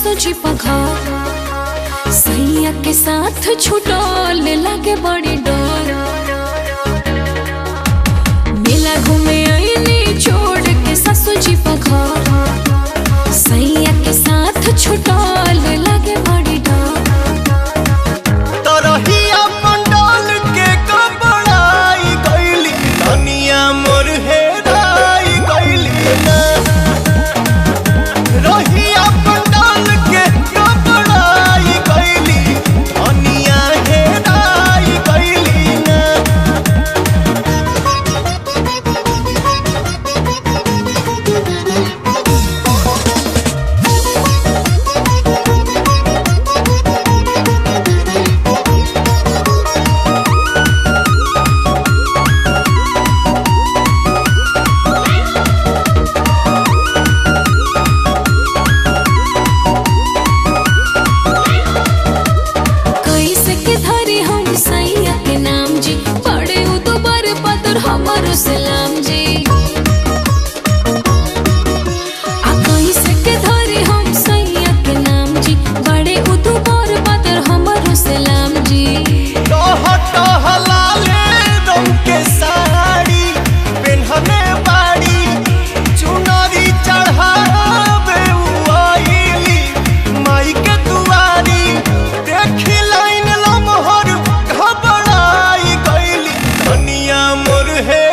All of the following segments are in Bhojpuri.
सासू जी पघा सैया के साथ छुटल लागे बड़ी डर। मेला घूमे आईनी छोड़ के सासू जी पघा सैया के साथ छुटल लागे बड़ी डर। सलाम जी कैसे के धरे हम सैया के नाम जी बड़े उदुबर बदर हमरो सलाम जी। लाले रंग के साड़ी पेन्हने बाड़ी चुनरी चढ़ावे आईली माई के दुआरी देखी लाइन लमहर घबराई गईली धनिया मोर है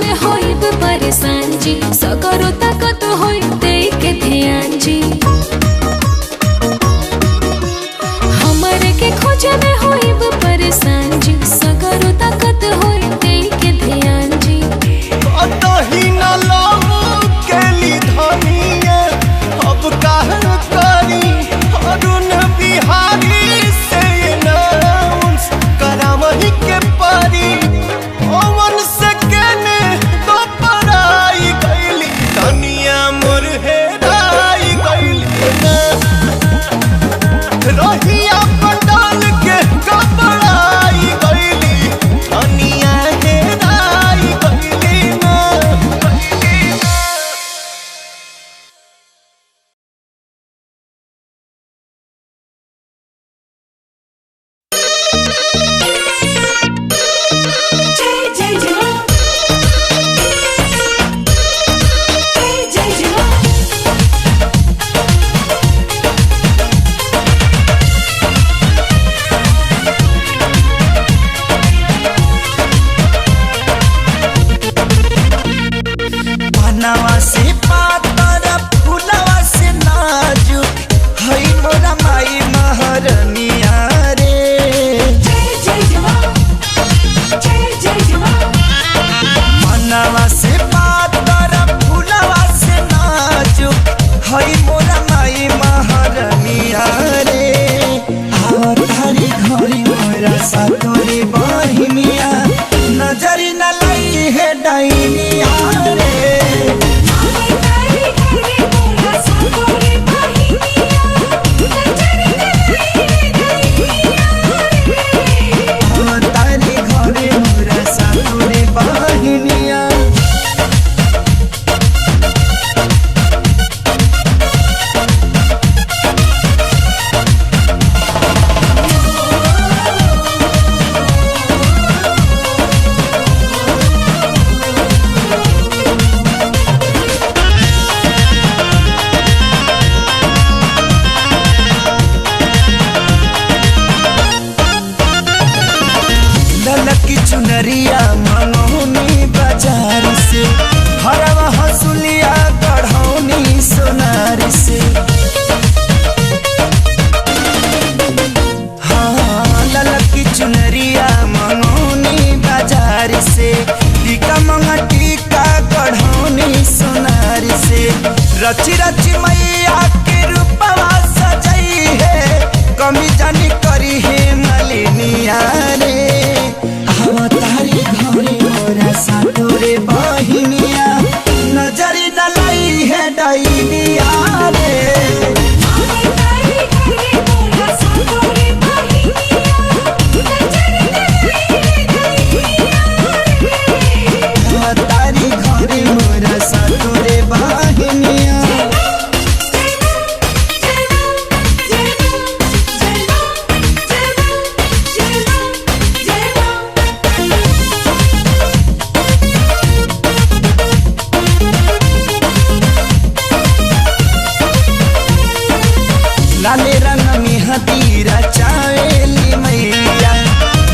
में होइब परेशान जी सगरो ताकत होई दे के ध्यान जी। हमरे के खोजे में होइब परेशान जी सगरो ताकत होई दे के ध्यान जी। अतही न लाऊ केली धनिया अब काहे करी अरुण बिहारी से अनाउंस करामही के परी ओवन से धनिया मोर है राई गईली रहिया पंडाल के घबराई गईली धनिया है राई गईली ना। बनवा से पातर फुलवा से नाजुक हई मोरा माई महरनिया रे। बनवा से पातर फुलवा से नाजुक हई मोरा माई महरनिया रे। तारी घरी मोरा सातोरी बहिनिया नजरी न लाई है डाइनिया रे। चुनरिया मनोनी बाजार से हरवा हसुलिया गढ़ौनी सोनार से। हाँ ललकी चुनरिया मनोनी रची रची मैया के रूपवा सजई है, कमी जानी करी है मलिनिया रे। अवतारी घरे मोरा सातोरे बहिनिया, नजरी डलाई है डैनिया रे। अवतारी घरे मोरा सातोरे बहिनिया। लाले रंग में हतीरा चावेली मैया,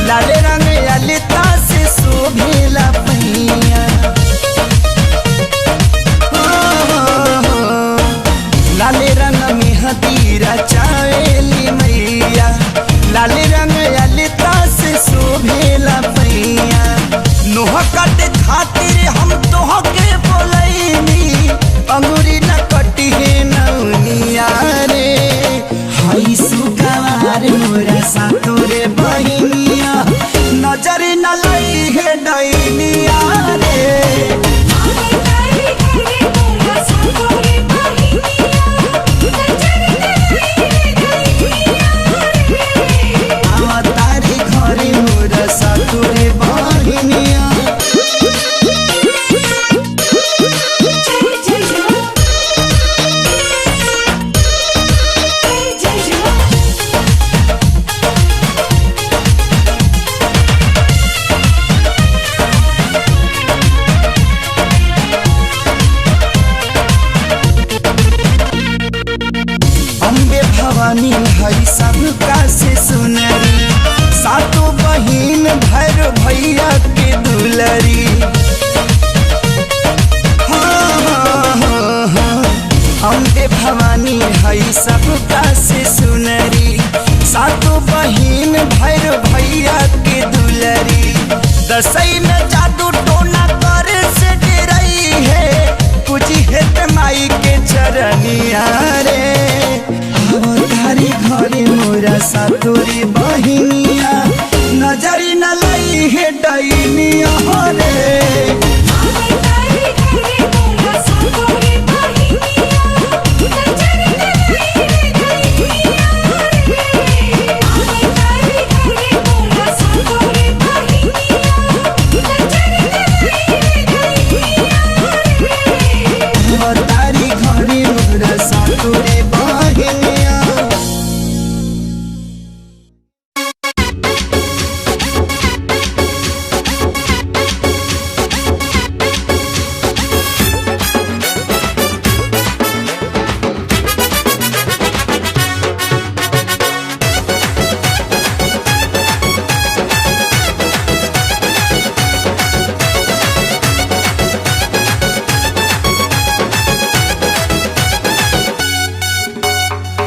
लाले रंग ललिता से शोभेला पहिया। लाले रंग में हतीरा चावेली मैया, लाले रंग ललिता से शोभेला पहिया। नोह कट खातिर हम तोह के बोलैनी, अंगूरी न कटी है नौनिया रे। हई सुगवार मोरा सातोरे बहिनिया, नजर न लई है डैनिया रे। अवतारी घरे मोरा सातोरे बहिनिया। अम्बे भवानी हई सबका से सुनरी, सातों बहिन भैर भैया के दुलरी। अम्बे भवानी हई सबका से सुनरी, सातों बहिन भैर भैया के दुलरी। दसई में जादू टोना कर से डरई है, पूजी है माई के चरनिया रे। अवतारी घरे मोरा सातोरे बहिनिया, नजरी न लई है डैनिया रे। अवतारी घरे मोरा सातोरे बहिनिया।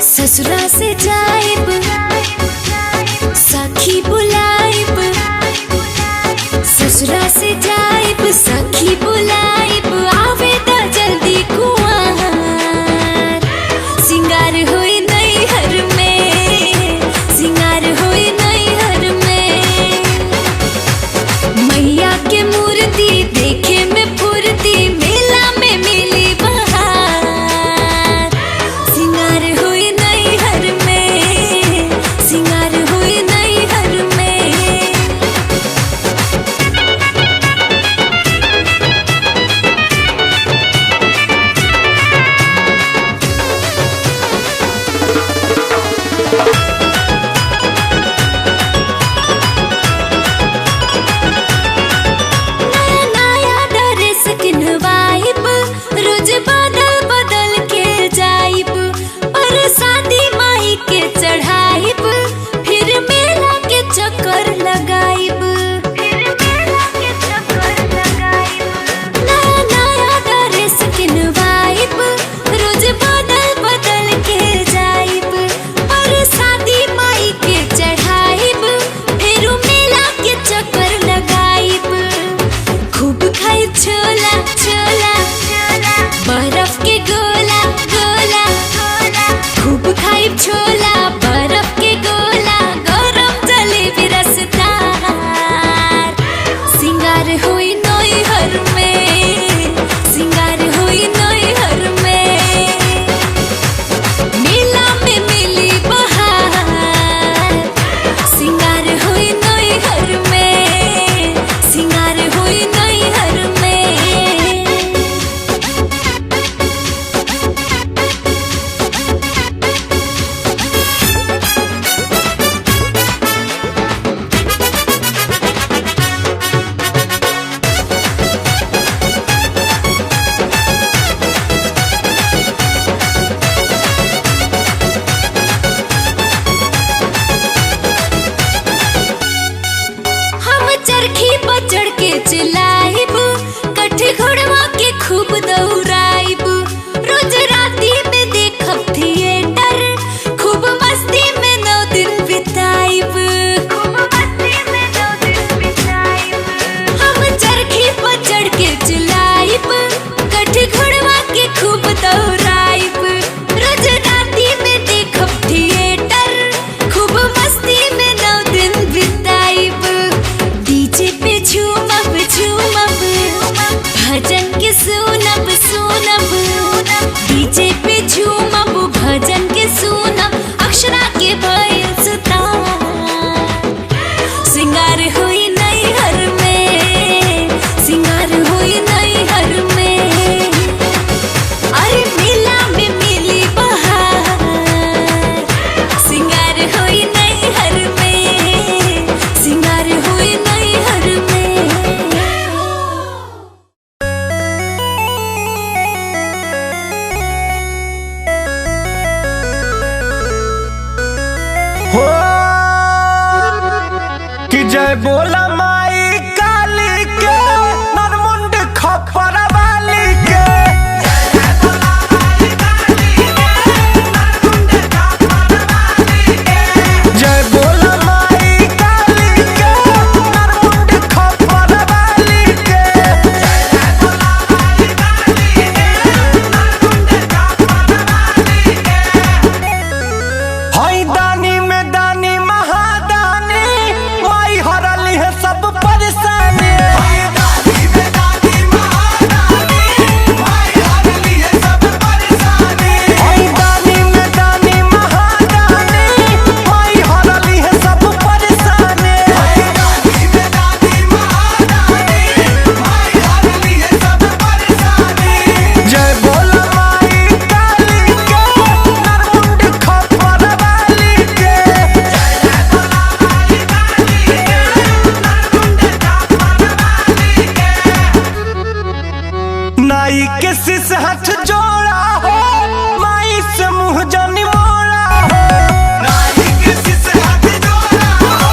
ससुरा से जाइब सखी बुलाइब, ससुरा से जाइब सखी बुलाइब। आवे दा जल्दी कुआर, सिंगार होई नैहर में, सिंगार होई नैहर में। मैया के मूर्ति देखे में फुर्ती, मेला में मिली बहार। सिंगार होई नैहर में, सिंगार होई नैहर में। जय बोला माई काली के नरमुंड खप्पर वाली के जय बोला माई काली के नरमुंड खप्पर वाली के जय बोला माई काली के नरमुंड खप्पर वाली के जय बोला माई काली के नरमुंड खप्पर वाली के हाय दानी में दानी महादानी माई हरली है सब परेशानी हाय दानी में दानी महादानी माई हरली है सब परेशानी हाय दानी में दानी महादानी माई हरली है सब परेशानी हाय दानी में दानी महादानी माई हरली है सब परेशानी जय बोला माई काली के नरमुंड खप्पर वाली के जय बोला माई काली के नरमुंड खप्पर वाली के नाई के सिस हाथ जोड़ा हो माई से मुंह जानी मोड़ा हो नाई के सिस हाथ जोड़ा हो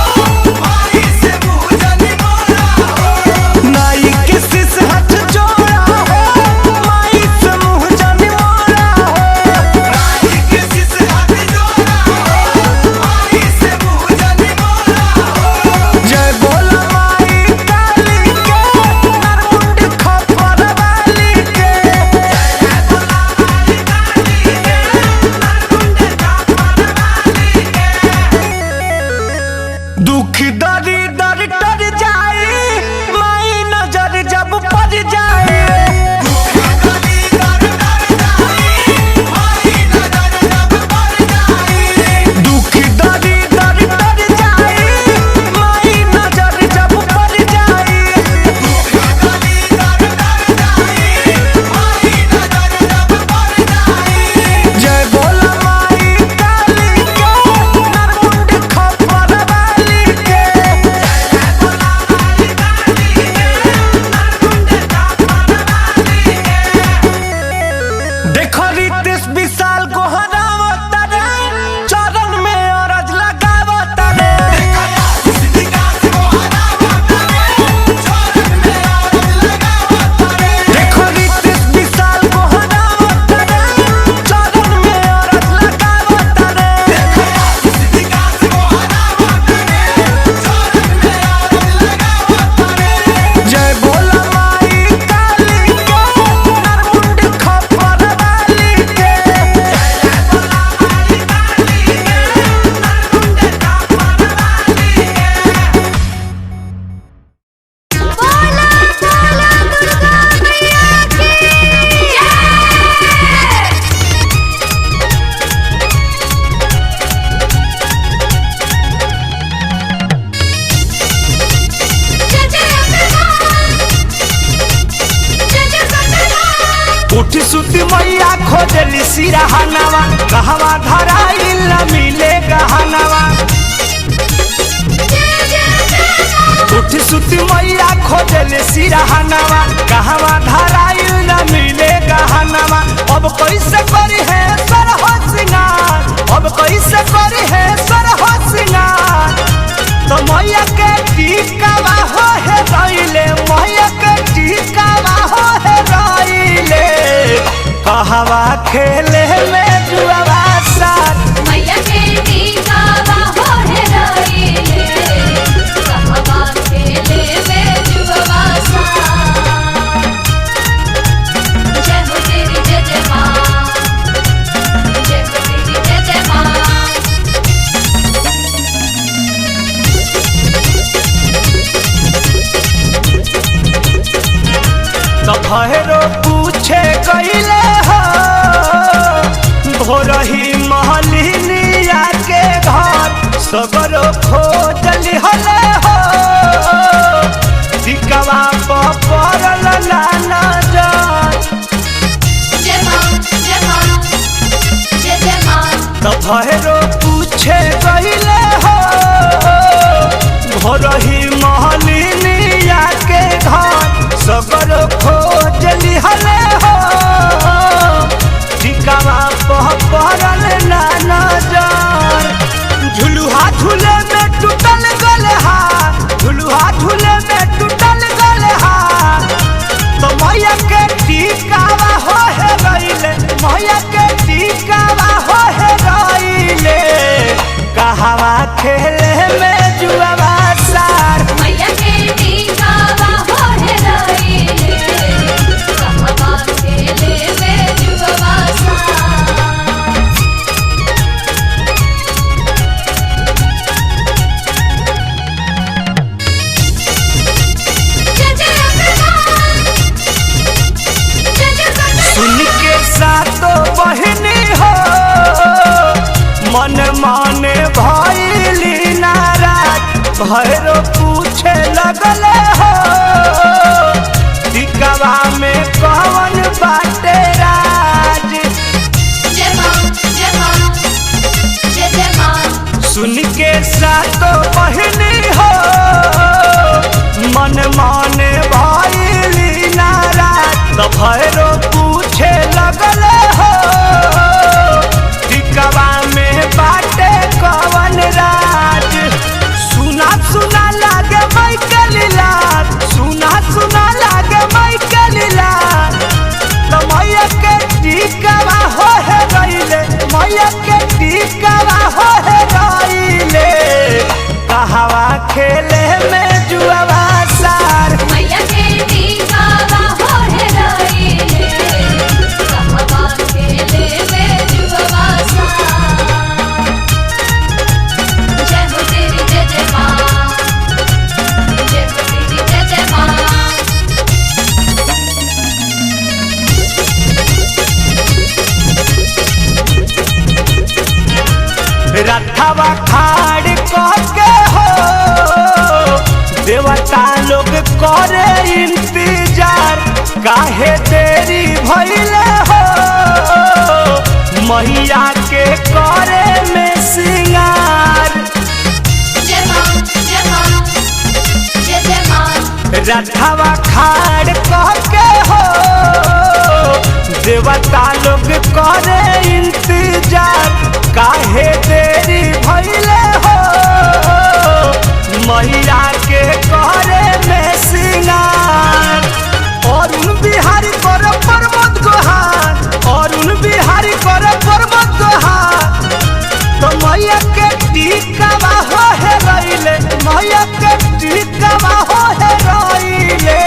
माई से मुंह जानी मोड़ा हो नाई के सिस हाथ जोड़ा हो माई से मुंह जानी मोड़ा हो नाई के सिस हाथ जोड़ा हो माई से मुंह जानी मोड़ा हो जय बोला माई काली के नरमुंड खप्पर वाली के जय बोला माई काली के नरमुंड खप्पर वाली के दुख दरी दर टर जाए माई नजर जब पड़ जाए दुख दरी दर टर जाए माई नजर जब पड़ जाए दुख दरी दर टर जाए माई नजर जब पड़ जाए दुख दरी दर टर जाए माई नजर जब पड़ जाए जय बोला माई काली के नरमुंड खप्पर वाली के जय बोला माई काली के नरमुंड खप्पर वाली के देखो रितेश विशाल को हरावता रे चरण में अरज लगावता रे देखो आशीष विकास को हरावता रे चरण में अरज लगावता रे देखो रितेश विशाल को हरावता रे चरण में अरज लगावता रे देखो आशीष विकास को हरावता रे चरण में अरज लगावता रे जय बोला माई काली के नरमुंड खप्पर वाली के जय बोला माई काली के नरमुंड खप्पर वाली के बोला बोला दुर्गा मैया की जय जय जय जय जय उठी सुती मैया खोजली सिरहनवा कहवा धराइल न मिले गहनवा उठी सुती मैया खोजली सिरहनवा कहवा धराइल न मिले गहनवा अब कैसे करी है सरहो सिंगार अब कैसे करी है सरहो सिंगार तो मैया के टीकावा हो है रइले मैया के टीकावा हो है रइले कहवा खेले में जुआवा साथ मैया के टीकावा हो है रइले कहवा खेले में जुआवा साथ जय हो तेरी जय जय माँ जय हो तेरी जय जय माँ तो भैरो पूछे गईले हो भोरही महलिनिया के घर सगरो खोजली हले हो टिकवा पर पड़ल ना नजर जय माँ जय माँ जय जय माँ तो भैरो पूछे गईले हो भोरही महलिनिया के घर सगर खोजली हले हो टिकवा पर पड़ल ना नजर झुलुहा झूले में टूटल गल हा झुलुआ झूले में टूटल गले हाथ तो मैया के टीकावा हो हे रइले मैया के टीकावा हो हे रइले कहवा खेले में जुआवा सार मैया के टीकावा हो हे रइले कहवा खेले में जुआवा सार जय जय प्रधान जय जय प्रधान सुन के सातो बहिनी हो मन माने भइली नाराज भैरो पूछे लगले हो टिकवा में कौन बाटे राज जय मां जय मां जय जय मां सुन के सातो बहिनी हो मन माने भइली नाराज तो भैरो पूछे लगले हो टिकवा में बाटे कवन राज सुना सुना लागे मई के लीला सुना सुना लागे मई के लीला तो मैया के टिकवा हो हे रइले मैया के टिकवा हो हे रइले कहवा खेले में जुआवा सार मैया के टीकावा हो हे रइले कहवा खेले में जुआवा सार जय हो तेरी जय जय मां जय हो तेरी जय जय मां रथवा खाड़ के हो देवता लोग करे इंतजार काहे देरी भइले हो मैया के करे में सिंगार जय मां जय मां जय जय मां रथवा खाड़ के हो देवता लोग करे इंतजार काहे देरी भइले हो मैया के करे में सिंगार अरुण बिहारी कर प्रमोद गोहार अरुण बिहारी कर प्रमोद गोहार तो मैया के टीकावा हो हे रइले मैया के टीकावा हो हे रइले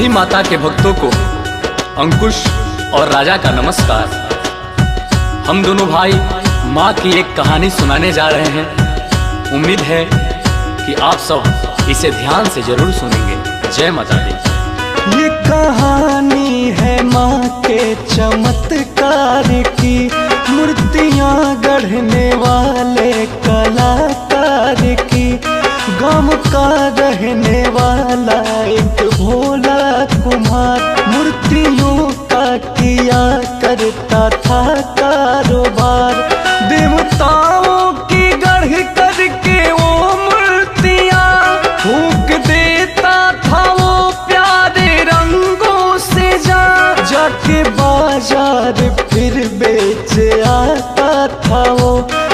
सभी माता के भक्तों को अंकुश और राजा का नमस्कार। हम दोनों भाई माँ की एक कहानी सुनाने जा रहे हैं। उम्मीद है कि आप सब इसे ध्यान से जरूर सुनेंगे। जय माता दी। ये कहानी है माँ के चमत्कार की, मूर्तियाँ गढ़ने वाले कलाकार की। गाँव का रहने वाला एक भोला कुम्हार, मूर्तियों का किया करता था कारोबार। देवताओं की गढ़ करके वो मूर्तियाँ फूंक देता था वो प्यारे रंगों से। जाके बाजार फिर बेच आता था वो,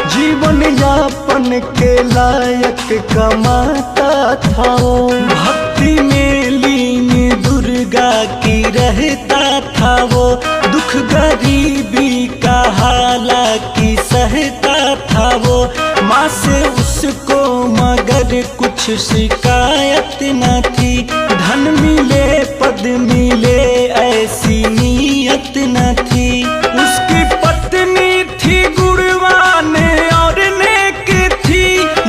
जीवन यापन के लायक कमाता था वो। भक्ति में लीन दुर्गा की रहता था वो, दुख गरीबी का हालाकी सहता था वो। माँ से उसको मगर कुछ शिकायत न थी, धन मिले पद मिले ऐसी नीयत न थी। उसकी पत्नी थी गुणवान और नेक थी,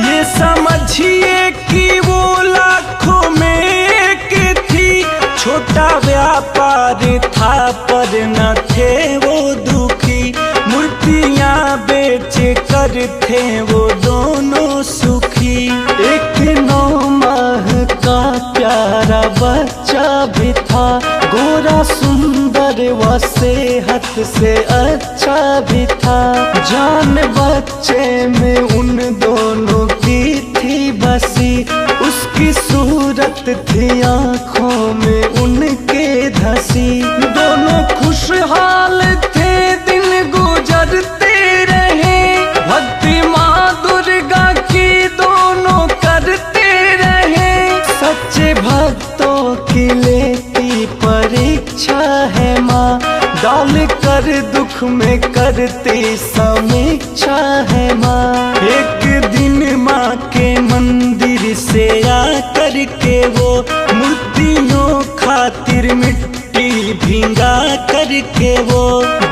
ये समझिए कि वो लाखों में एक थी। छोटा व्यापार था पर न थे वो दुखी, मूर्तियाँ बेच कर थे वो दोनों सुखी। एक 9 माह का प्यारा बच्चा भी था, गोरा सुंदर व सेहत से अच्छा भी था। जान बच्चे में उन दोनों की थी बसी, उसकी सूरत थी आँखों में उनके धसी। दोनों खुशहाल थे दिन गुजरते रहे, भक्ति माँ दुर्गा की दोनों करते रहे। सच्चे भक्तों की लेती परीक्षा है माँ, डाल कर दुख में करती समीक्षा है माँ। एक दिन माँ के मंदिर से आकर के वो मूर्तियों खातिर मिट्टी भिंगा करके वो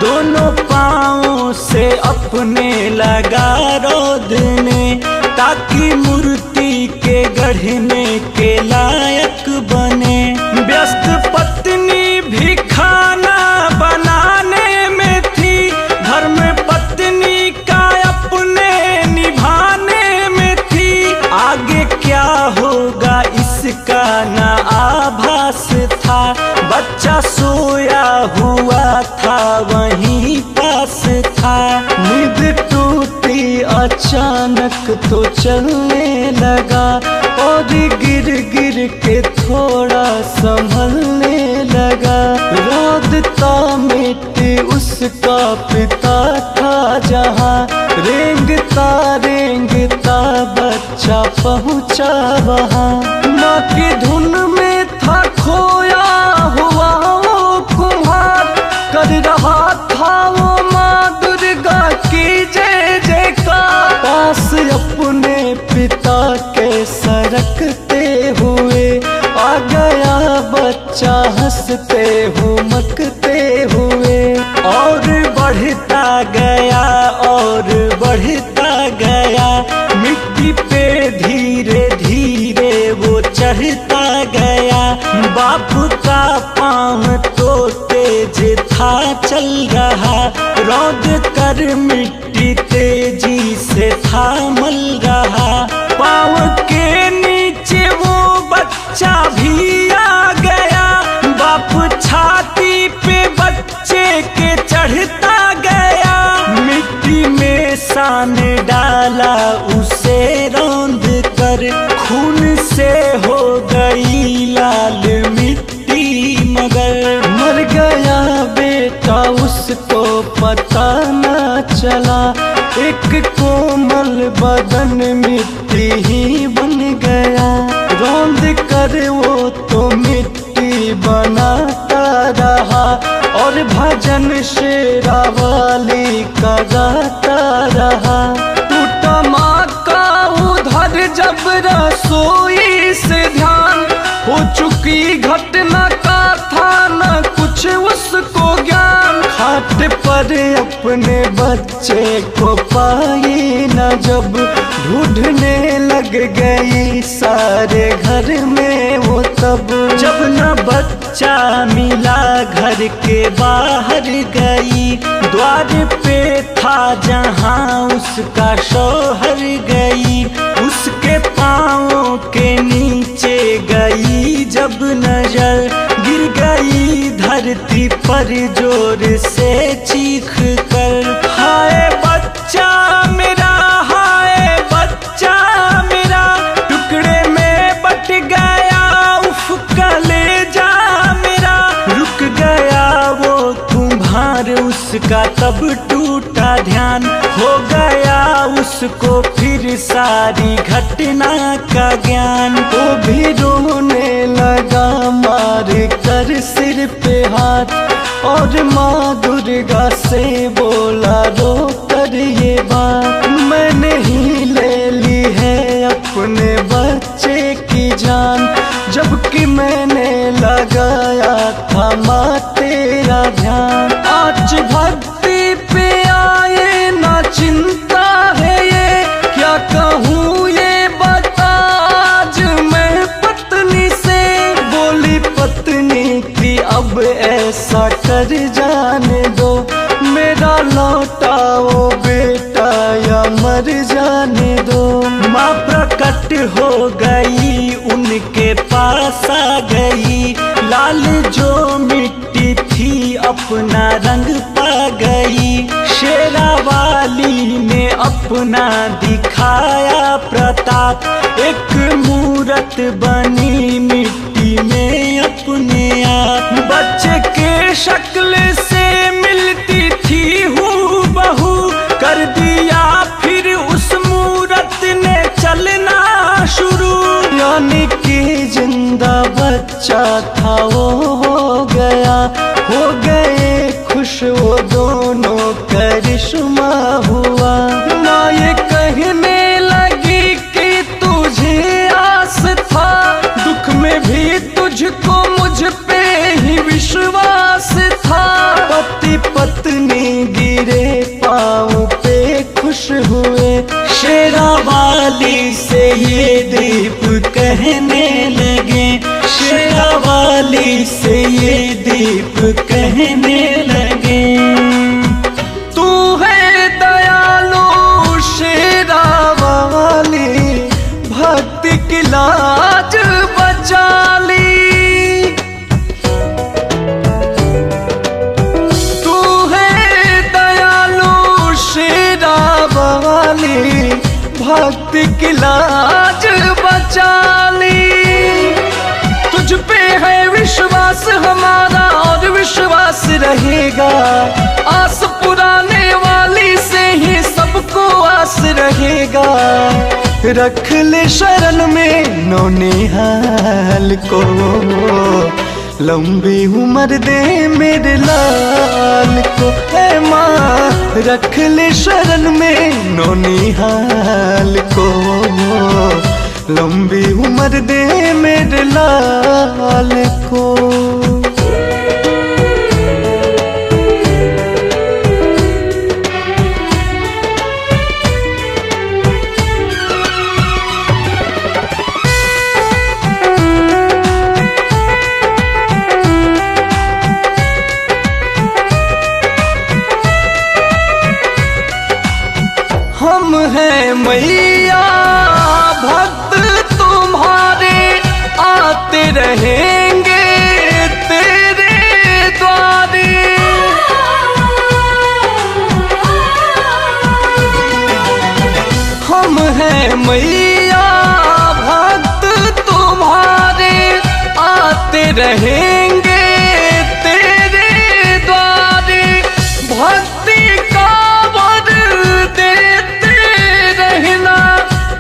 दोनों पाँवों से अपने लगा रोदने, ताकि मूर्ति के गढ़ने के लायक बने। व्यस्त पत्नी भी खाना बनाने में थी, घर में पत्नी का अपने निभाने में थी। आगे क्या होगा इसका ना आभास था, बच्चा सोया हुआ था वहीं पास था। नींद टूटी अचानक तो चलने लगा, और गिर गिर के थोड़ा संभलने लगा। रोदता मिट्टी उसका पिता था जहाँ, रेंगता रेंगता बच्चा पहुँचा वहाँ। माँ की धुन में था खोया हुआ वो कुम्हार, कर रहा था वो माँ दुर्गा की जय जयकार। पास अपने पिता के सरकते हुए आ गया बच्चा हंसते हुमकते हुए। और बढ़ता गया और बढ़ता गया, मिट्टी पे धीरे धीरे वो चढ़ता गया। बाप का पाँव तो तेज था चल रहा, रौद कर मिट्टी तेजी से था मल रहा। पाँव के नीचे वो बच्चा भी आ गया, बाप छाती पे बच्चे के चढ़ता गया। मिट्टी में सान डाला उसे रौंद कर, खून से हो गई लाल मिट्टी मगर। मर गया बेटा उसको पता न चला, एक कोमल बदन मिट्टी ही बन गया। रौंद कर वो तो मिट्टी बनाता रहा, और भजन शेरावाली का गाता रहा। टूटा माँ का उधर जब रसोई से ध्यान, हो चुकी घटना का पर अपने बच्चे को पाई न जब, ढूंढने लग गई सारे घर में वो तब। जब न बच्चा मिला घर के बाहर गई, द्वार पे था जहां उसका शौहर गई। उसके पाँवों के नीचे गई जब नजर, गिर गई धरती पर जोर से चीख कर। हाय बच्चा मेरा, हाय बच्चा मेरा, टुकड़े में बट गया उफ कलेजा मेरा। रुक गया वो कुम्हार उसका तब टूटा ध्यान, हो गया उसको फिर सारी घटना का ज्ञान। वो भी रोने लगा मार कर सिर पे हाथ, और माँ दुर्गा से बोला रो कर ये बात। मैंने ही ले ली है अपने बच्चे की जान, जबकि मैंने लगाया था माँ तेरा ध्यान। आज भक्ति पे आए ना चिंता है ये, क्या कहूँ ये बता आज मैं पत्नी से। बोली पत्नी की अब ऐसा कर जाने दो, मेरा लौटाओ बेटा या मर जाने दो। माँ प्रकट हो गई उनके पास आ गई, लाल जो मिट्टी थी अपना रंग पा गई। शेरावाली ने अपना दिखाया प्रताप, एक मूरत बनी मिट्टी में अपने आप। बच्चे के शक्ल से मिलती थी हूबहू, कर दिया फिर उस मूरत ने चलना शुरू। यानी कि जिंदा बच्चा था वो हो गया, हो गए खुश वो दोनों करिश्मा हुआ। माँ ये कहने लगी कि तुझे आस था, दुख में भी तुझको मुझ पे ही विश्वास था। पति पत्नी गिरे पाँव पे खुश हुए, शेरावाली से ये दीप कहने लगे। शेरावाली से ये दीप कहने लगे। तू है दयालु शेरावाली, भक्ति की लाज बचा ली। तू है दयालु शेरावाली, भक्ति की लाज बचा ली। तुझ पे है विश्वास हमारा और विश्वास रहेगा, आस पुराने वाली से ही सबको आस रहेगा। रख ले शरण में नौनिहाल को, लंबी उम्र दे मेरे लाल को। है माँ रख ले शरण में नौनिहाल को, लंबी उम्र दे मेरे लाल को। हम हैं मैया भक्त तुम्हारे, आते रहेंगे तेरे द्वारे। हम हैं मैया भक्त तुम्हारे, आते रहेंगे तेरे द्वारे। भक्ति का वर देते रहना,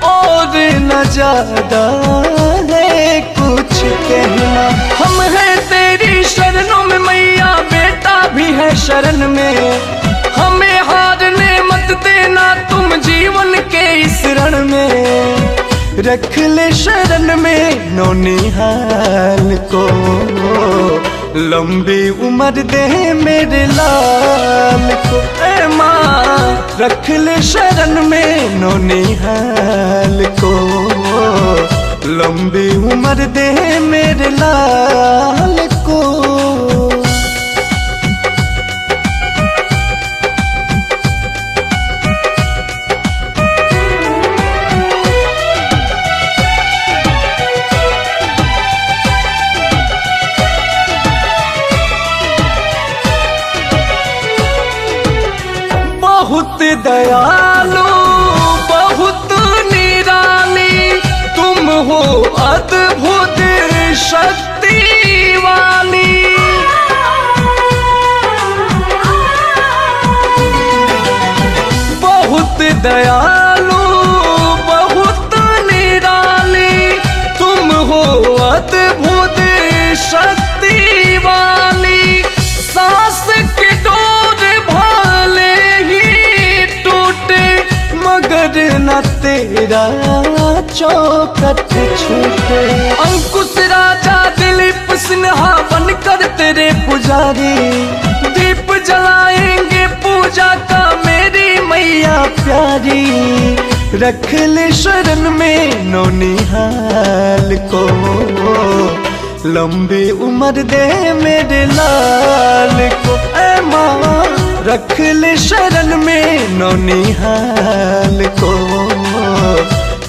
और न ज्यादा है कुछ कहना। हम हैं तेरी शरणों में मैया, बेटा भी है शरण में। हमें हारने मत देना तुम जीवन के इस रण में। रख ले शरण में नौनिहाल को, लंबी उम्र दे मेरे लाल को ए माँ, रख ले शरण में नौनिहाल को। लंबी उम्र दे मेरे लाल को। बहुत दयालु बहुत निराली तुम हो, अद्भुत शक्ति वाली। बहुत दयालु बहुत निराली तुम हो, अद्भुत शक्ति वाली। सांस की डोर भाले ही टूटे मगर न तेरा चौखट छूटे। अंकुश राजा दिलीप सिन्हा बनकर तेरे पुजारी, दीप जलाएंगे पूजा का मेरी मैया प्यारी। रख ले शरण में नौनिहाल को। लंबी उम्र दे मेरे लाल को ए माँ, रख ले शरण में नौनिहाल को।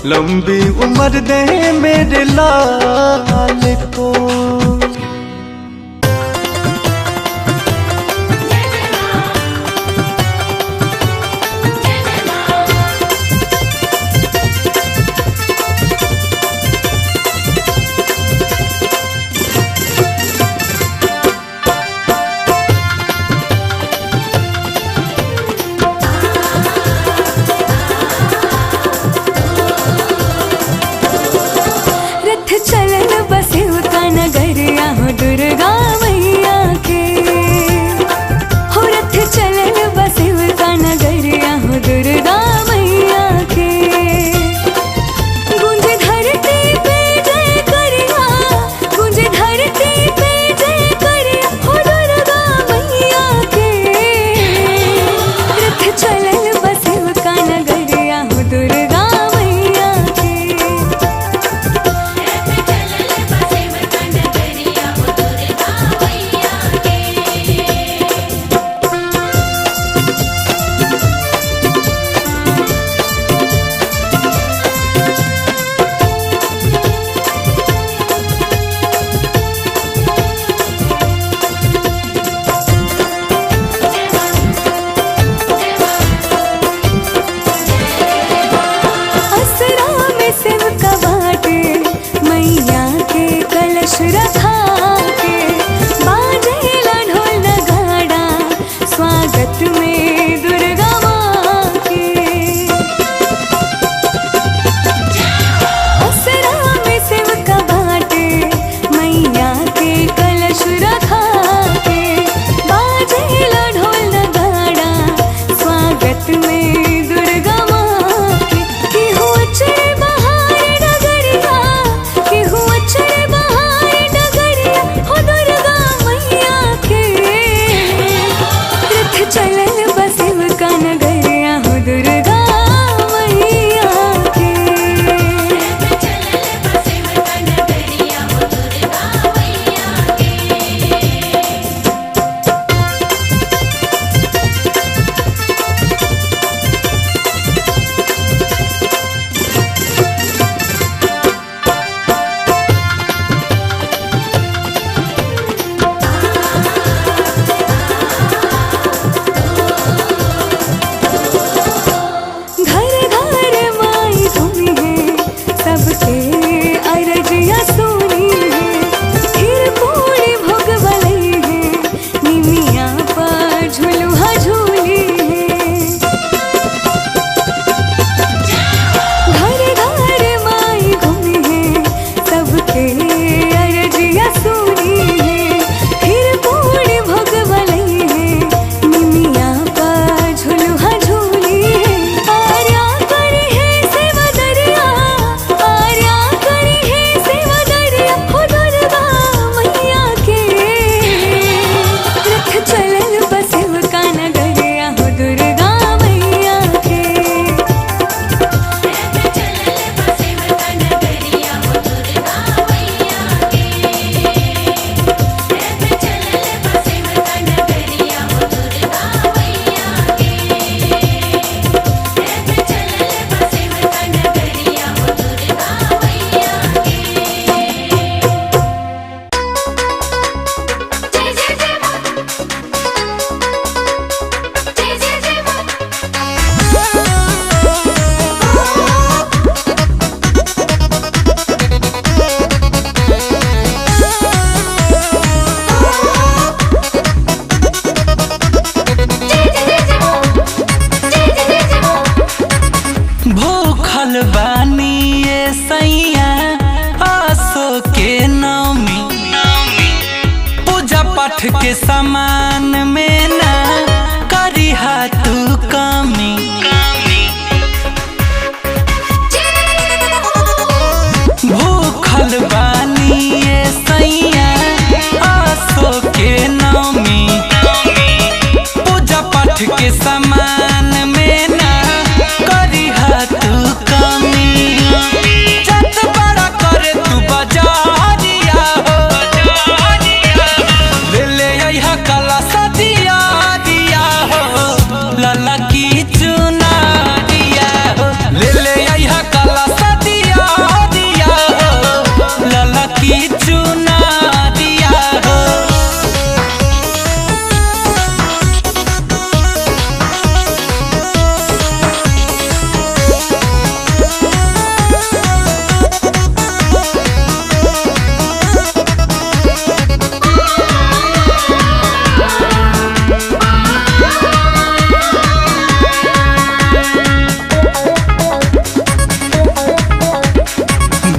लंबी उम्र दे मेरे लाल को। चलन बसे का नगर के सामान में ना करी तू कमी। भूखल बानी ये सैया आसो के नौमी, पूजा पाठ के सामान में ना करी तू कमी। जत बड़ा करे तू बजारिया हो, ले ले यहाँ कला सदिया दिया हो, लाला की चुना दिया हो, ले ले यहाँ कला सदिया दिया हो, लाला की चुना दिया हो।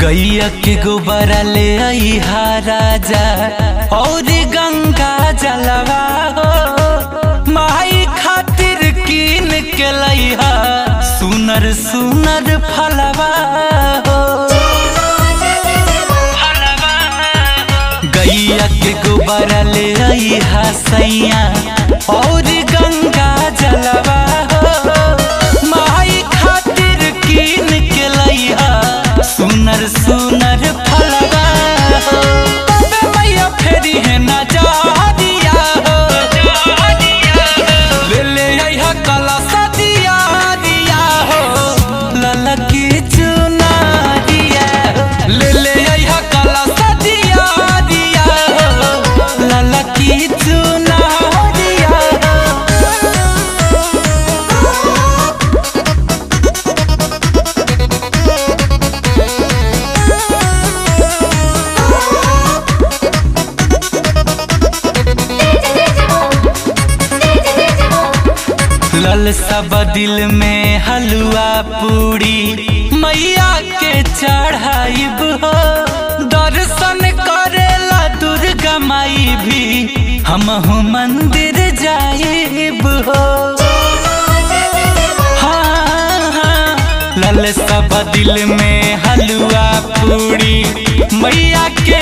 गैया के गोबरा ले आई हा राजा और गंगा जलवा हो, माई खातिर कीन के लइहा सुनर सुनर फलवा हो। गैया के गोबरा ले आई हा सैया और गंगा जलवा हो, माई खातिर कीन के लइहा सुनर सुनर फलवा हो। तबे मैया फेरी है ना जादिया हो, ले ले यहाँ कला सदिया दिया हो, लाला की चुना दिया हो, ले ले यहाँ कला सदिया दिया हो, लाला की चुना दिया हो। ललसा दिल में हलवा पूरी मैया के चढ़ाइब हो, दर्शन करेला दुर्गा माई भी हमहु मंदिर जाइब हो। हाँ हाँ ललसा दिल में हलवा पूरी मैया के